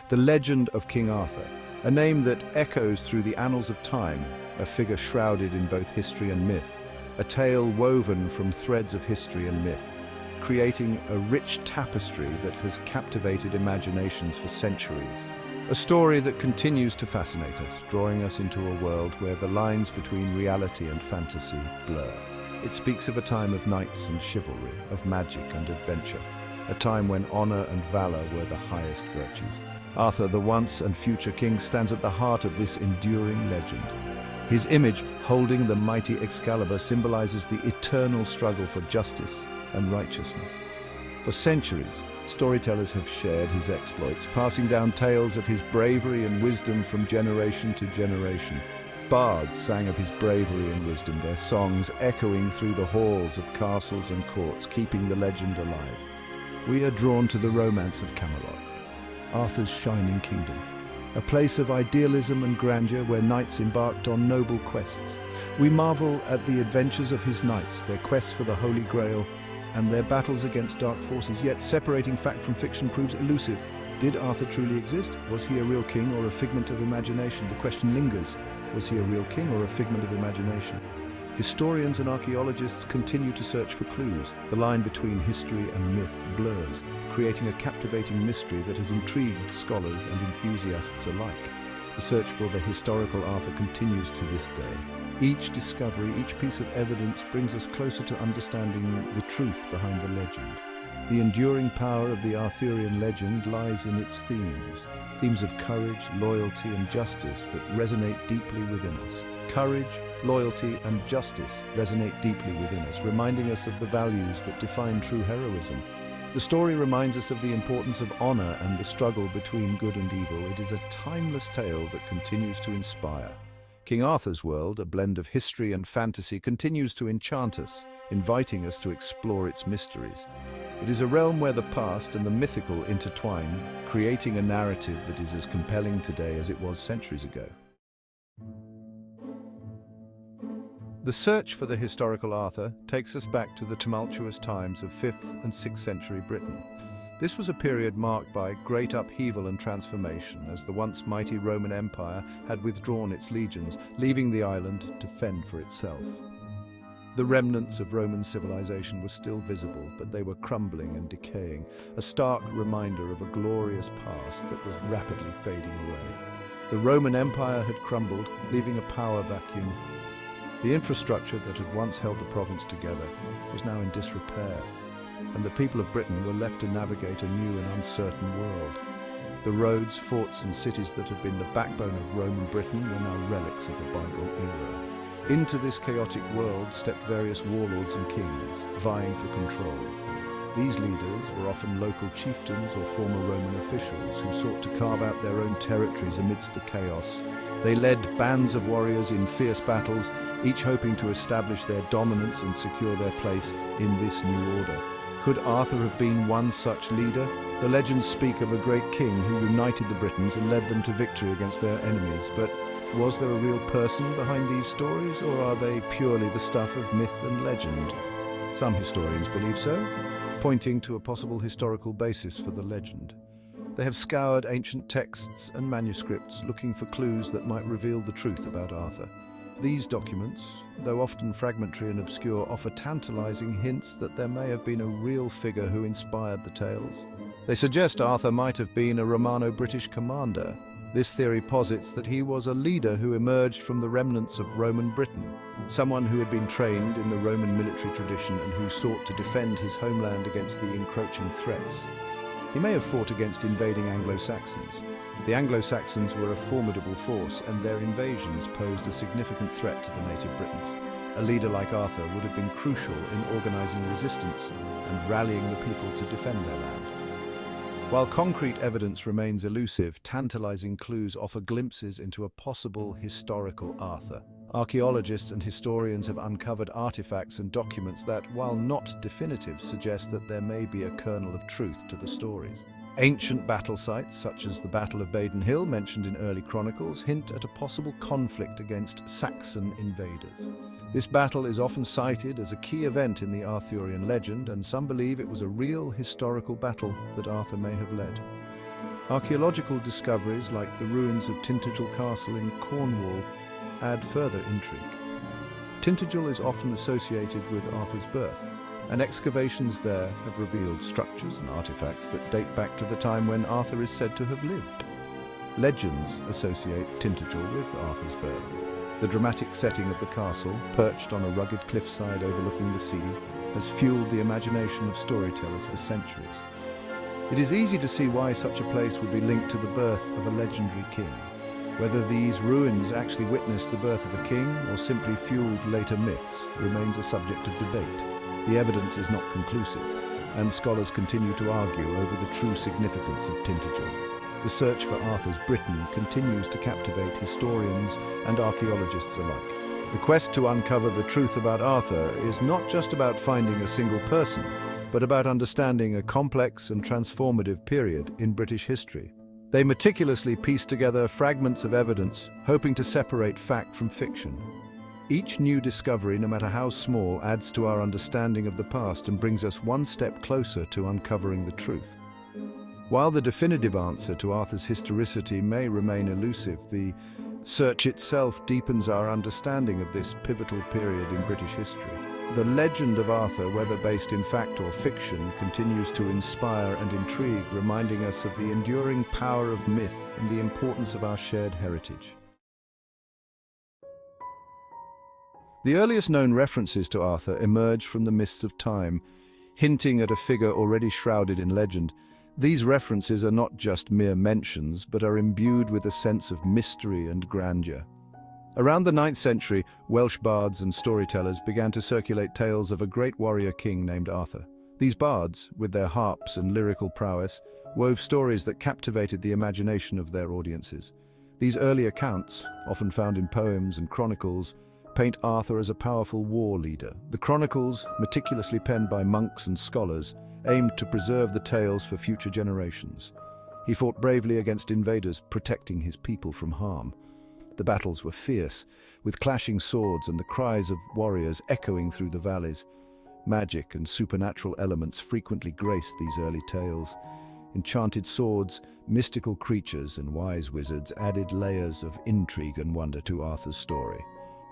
The legend of King Arthur, a name that echoes through the annals of time, a figure shrouded in both history and myth, a tale woven from threads of history and myth, creating a rich tapestry that has captivated imaginations for centuries. A story that continues to fascinate us, drawing us into a world where the lines between reality and fantasy blur. It speaks of a time of knights and chivalry, of magic and adventure, a time when honor and valor were the highest virtues. Arthur, the once and future king, stands at the heart of this enduring legend. His image, holding the mighty Excalibur, symbolizes the eternal struggle for justice and righteousness. For centuries, storytellers have shared his exploits, passing down tales of his bravery and wisdom from generation to generation. Bards sang of his bravery and wisdom, their songs echoing through the halls of castles and courts, keeping the legend alive. We are drawn to the romance of Camelot, Arthur's shining kingdom, a place of idealism and grandeur where knights embarked on noble quests. We marvel at the adventures of his knights, their quests for the Holy Grail, and their battles against dark forces, yet separating fact from fiction proves elusive. Did Arthur truly exist? Was he a real king or a figment of imagination? The question lingers. Was he a real king or a figment of imagination? Historians and archaeologists continue to search for clues. The line between history and myth blurs, creating a captivating mystery that has intrigued scholars and enthusiasts alike. The search for the historical Arthur continues to this day. Each discovery, each piece of evidence brings us closer to understanding the truth behind the legend. The enduring power of the Arthurian legend lies in its themes of courage, loyalty, and justice that resonate deeply within us. Courage, loyalty, and justice resonate deeply within us, reminding us of the values that define true heroism. The story reminds us of the importance of honor and the struggle between good and evil. It is a timeless tale that continues to inspire. King Arthur's world, a blend of history and fantasy, continues to enchant us, inviting us to explore its mysteries. It is a realm where the past and the mythical intertwine, creating a narrative that is as compelling today as it was centuries ago. The search for the historical Arthur takes us back to the tumultuous times of 5th and 6th century Britain. This was a period marked by great upheaval and transformation, as the once mighty Roman Empire had withdrawn its legions, leaving the island to fend for itself. The remnants of Roman civilization were still visible, but they were crumbling and decaying, a stark reminder of a glorious past that was rapidly fading away. The Roman Empire had crumbled, leaving a power vacuum. The infrastructure that had once held the province together was now in disrepair, and the people of Britain were left to navigate a new and uncertain world. The roads, forts, and cities that had been the backbone of Roman Britain were now relics of a bygone era. Into this chaotic world stepped various warlords and kings, vying for control. These leaders were often local chieftains or former Roman officials who sought to carve out their own territories amidst the chaos. They led bands of warriors in fierce battles, each hoping to establish their dominance and secure their place in this new order. Could Arthur have been one such leader? The legends speak of a great king who united the Britons and led them to victory against their enemies. But was there a real person behind these stories, or are they purely the stuff of myth and legend? Some historians believe so, pointing to a possible historical basis for the legend. They have scoured ancient texts and manuscripts, looking for clues that might reveal the truth about Arthur. These documents, though often fragmentary and obscure, offer tantalizing hints that there may have been a real figure who inspired the tales. They suggest Arthur might have been a Romano-British commander. This theory posits that he was a leader who emerged from the remnants of Roman Britain, someone who had been trained in the Roman military tradition and who sought to defend his homeland against the encroaching threats. He may have fought against invading Anglo-Saxons. The Anglo-Saxons were a formidable force, and their invasions posed a significant threat to the native Britons. A leader like Arthur would have been crucial in organizing resistance and rallying the people to defend their land. While concrete evidence remains elusive, tantalizing clues offer glimpses into a possible historical Arthur. Archaeologists and historians have uncovered artifacts and documents that, while not definitive, suggest that there may be a kernel of truth to the stories. Ancient battle sites, such as the Battle of Baden Hill, mentioned in early chronicles, hint at a possible conflict against Saxon invaders. This battle is often cited as a key event in the Arthurian legend, and some believe it was a real historical battle that Arthur may have led. Archaeological discoveries like the ruins of Tintagel Castle in Cornwall add further intrigue. Tintagel is often associated with Arthur's birth, and excavations there have revealed structures and artifacts that date back to the time when Arthur is said to have lived. Legends associate Tintagel with Arthur's birth. The dramatic setting of the castle, perched on a rugged cliffside overlooking the sea, has fueled the imagination of storytellers for centuries. It is easy to see why such a place would be linked to the birth of a legendary king. Whether these ruins actually witnessed the birth of a king or simply fueled later myths remains a subject of debate. The evidence is not conclusive, and scholars continue to argue over the true significance of Tintagel. The search for Arthur's Britain continues to captivate historians and archaeologists alike. The quest to uncover the truth about Arthur is not just about finding a single person, but about understanding a complex and transformative period in British history. They meticulously piece together fragments of evidence, hoping to separate fact from fiction. Each new discovery, no matter how small, adds to our understanding of the past and brings us one step closer to uncovering the truth. While the definitive answer to Arthur's historicity may remain elusive, the search itself deepens our understanding of this pivotal period in British history. The legend of Arthur, whether based in fact or fiction, continues to inspire and intrigue, reminding us of the enduring power of myth and the importance of our shared heritage. The earliest known references to Arthur emerge from the mists of time, hinting at a figure already shrouded in legend. These references are not just mere mentions, but are imbued with a sense of mystery and grandeur. Around the 9th century, Welsh bards and storytellers began to circulate tales of a great warrior king named Arthur. These bards, with their harps and lyrical prowess, wove stories that captivated the imagination of their audiences. These early accounts, often found in poems and chronicles, paint Arthur as a powerful war leader. The chronicles, meticulously penned by monks and scholars, aimed to preserve the tales for future generations. He fought bravely against invaders, protecting his people from harm. The battles were fierce, with clashing swords and the cries of warriors echoing through the valleys. Magic and supernatural elements frequently graced these early tales. Enchanted swords, mystical creatures, and wise wizards added layers of intrigue and wonder to Arthur's story.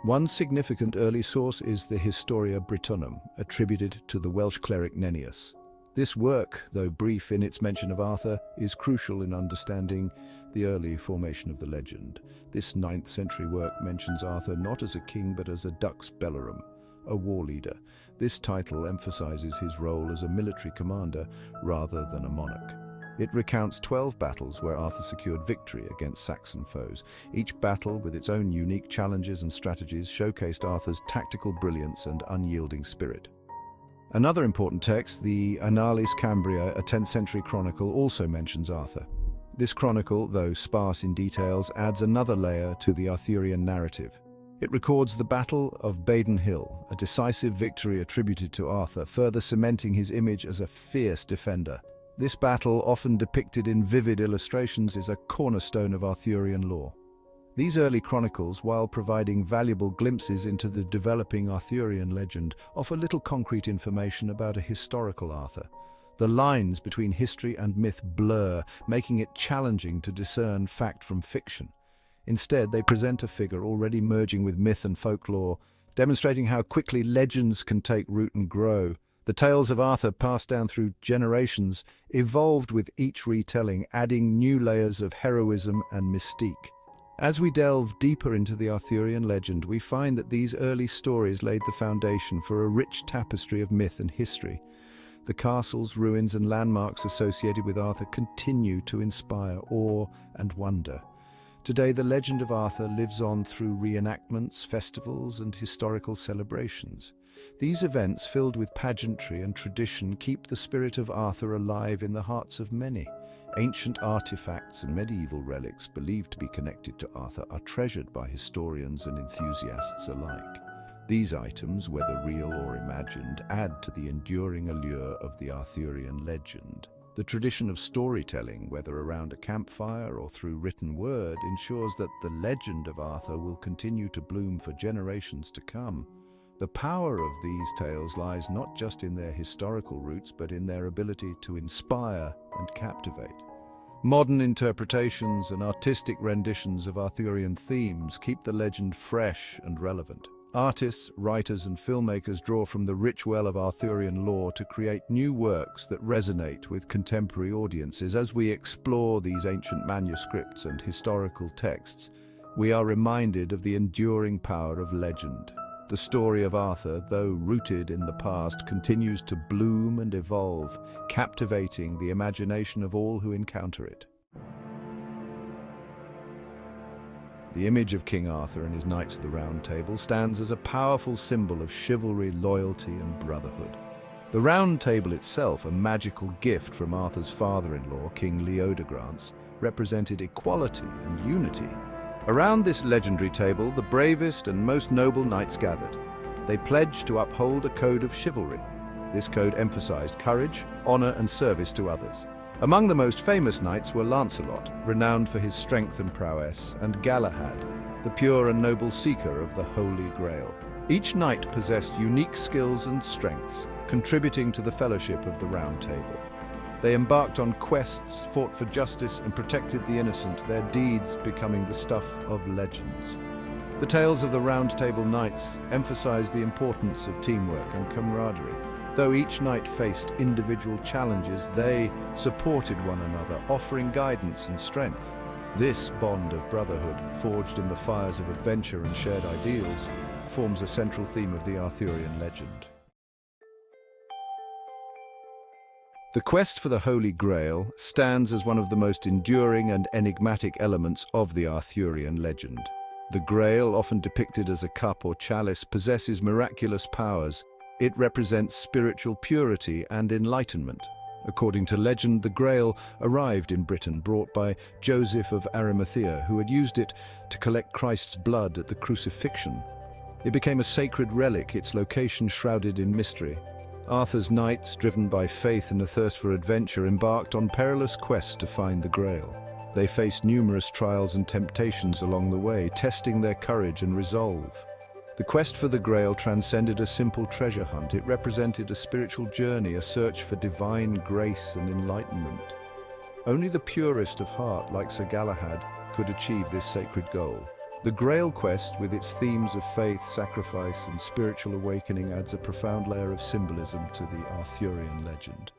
One significant early source is the Historia Brittonum, attributed to the Welsh cleric Nennius. This work, though brief in its mention of Arthur, is crucial in understanding the early formation of the legend. This 9th century work mentions Arthur not as a king but as a dux bellorum, a war leader. This title emphasizes his role as a military commander rather than a monarch. It recounts 12 battles where Arthur secured victory against Saxon foes. Each battle, with its own unique challenges and strategies, showcased Arthur's tactical brilliance and unyielding spirit. Another important text, the Annales Cambria, a 10th century chronicle, also mentions Arthur. This chronicle, though sparse in details, adds another layer to the Arthurian narrative. It records the Battle of Baden Hill, a decisive victory attributed to Arthur, further cementing his image as a fierce defender. This battle, often depicted in vivid illustrations, is a cornerstone of Arthurian lore. These early chronicles, while providing valuable glimpses into the developing Arthurian legend, offer little concrete information about a historical Arthur. The lines between history and myth blur, making it challenging to discern fact from fiction. Instead, they present a figure already merging with myth and folklore, demonstrating how quickly legends can take root and grow. The tales of Arthur, passed down through generations, evolved with each retelling, adding new layers of heroism and mystique. As we delve deeper into the Arthurian legend, we find that these early stories laid the foundation for a rich tapestry of myth and history. The castles, ruins, and landmarks associated with Arthur continue to inspire awe and wonder. Today, the legend of Arthur lives on through reenactments, festivals, and historical celebrations. These events, filled with pageantry and tradition, keep the spirit of Arthur alive in the hearts of many. Ancient artifacts and medieval relics believed to be connected to Arthur are treasured by historians and enthusiasts alike. These items, whether real or imagined, add to the enduring allure of the Arthurian legend. The tradition of storytelling, whether around a campfire or through written word, ensures that the legend of Arthur will continue to bloom for generations to come. The power of these tales lies not just in their historical roots, but in their ability to inspire and captivate. Modern interpretations and artistic renditions of Arthurian themes keep the legend fresh and relevant. Artists, writers, and filmmakers draw from the rich well of Arthurian lore to create new works that resonate with contemporary audiences. As we explore these ancient manuscripts and historical texts, we are reminded of the enduring power of legend. The story of Arthur, though rooted in the past, continues to bloom and evolve, captivating the imagination of all who encounter it. The image of King Arthur and his Knights of the Round Table stands as a powerful symbol of chivalry, loyalty, and brotherhood. The Round Table itself, a magical gift from Arthur's father-in-law, King Leodegrance, represented equality and unity. Around this legendary table, the bravest and most noble knights gathered. They pledged to uphold a code of chivalry. This code emphasized courage, honor, and service to others. Among the most famous knights were Lancelot, renowned for his strength and prowess, and Galahad, the pure and noble seeker of the Holy Grail. Each knight possessed unique skills and strengths, contributing to the fellowship of the Round Table. They embarked on quests, fought for justice, and protected the innocent, their deeds becoming the stuff of legends. The tales of the Round Table Knights emphasize the importance of teamwork and camaraderie. Though each knight faced individual challenges, they supported one another, offering guidance and strength. This bond of brotherhood, forged in the fires of adventure and shared ideals, forms a central theme of the Arthurian legend. The quest for the Holy Grail stands as one of the most enduring and enigmatic elements of the Arthurian legend. The Grail, often depicted as a cup or chalice, possesses miraculous powers. It represents spiritual purity and enlightenment. According to legend, the Grail arrived in Britain, brought by Joseph of Arimathea, who had used it to collect Christ's blood at the crucifixion. It became a sacred relic, its location shrouded in mystery. Arthur's knights, driven by faith and a thirst for adventure, embarked on perilous quests to find the Grail. They faced numerous trials and temptations along the way, testing their courage and resolve. The quest for the Grail transcended a simple treasure hunt. It represented a spiritual journey, a search for divine grace and enlightenment. Only the purest of heart, like Sir Galahad, could achieve this sacred goal. The Grail quest, with its themes of faith, sacrifice, and spiritual awakening, adds a profound layer of symbolism to the Arthurian legend.